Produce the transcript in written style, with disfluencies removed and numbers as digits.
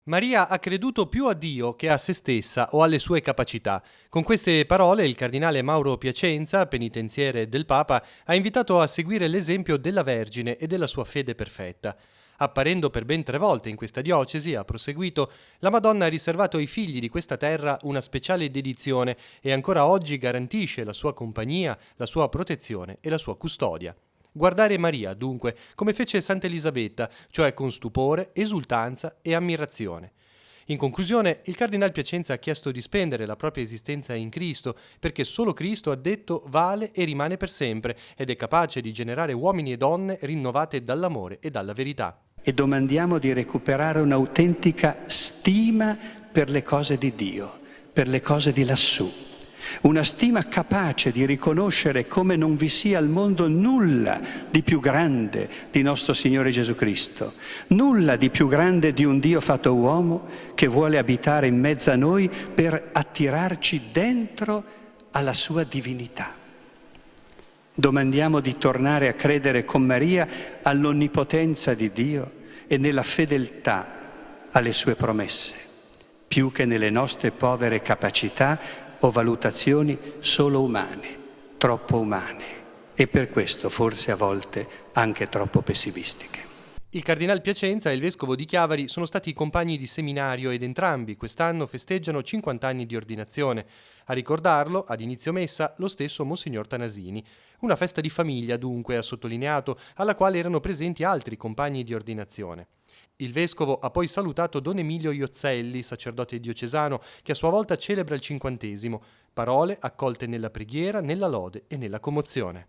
Maria ha creduto più a Dio che a se stessa o alle sue capacità. Con queste parole il cardinale Mauro Piacenza, penitenziere del Papa, ha invitato a seguire l'esempio della Vergine e della sua fede perfetta. Apparendo per ben 3 volte in questa diocesi, ha proseguito, la Madonna ha riservato ai figli di questa terra una speciale dedizione e ancora oggi garantisce la sua compagnia, la sua protezione e la sua custodia. Guardare Maria, dunque, come fece Santa Elisabetta, cioè con stupore, esultanza e ammirazione. In conclusione, il Cardinal Piacenza ha chiesto di spendere la propria esistenza in Cristo, perché solo Cristo, ha detto, vale e rimane per sempre ed è capace di generare uomini e donne rinnovate dall'amore e dalla verità. E domandiamo di recuperare un'autentica stima per le cose di Dio, per le cose di lassù. Una stima capace di riconoscere come non vi sia al mondo nulla di più grande di nostro Signore Gesù Cristo, nulla di più grande di un Dio fatto uomo che vuole abitare in mezzo a noi per attirarci dentro alla sua divinità. Domandiamo di tornare a credere con Maria all'onnipotenza di Dio e nella fedeltà alle sue promesse, più che nelle nostre povere capacità o valutazioni solo umane, troppo umane e per questo forse a volte anche troppo pessimistiche. Il Cardinal Piacenza e il Vescovo di Chiavari sono stati compagni di seminario ed entrambi quest'anno festeggiano 50 anni di ordinazione. A ricordarlo, ad inizio messa, lo stesso Monsignor Tanasini. Una festa di famiglia, dunque, ha sottolineato, alla quale erano presenti altri compagni di ordinazione. Il Vescovo ha poi salutato Don Emilio Iozzelli, sacerdote diocesano, che a sua volta celebra il 50°. Parole accolte nella preghiera, nella lode e nella commozione.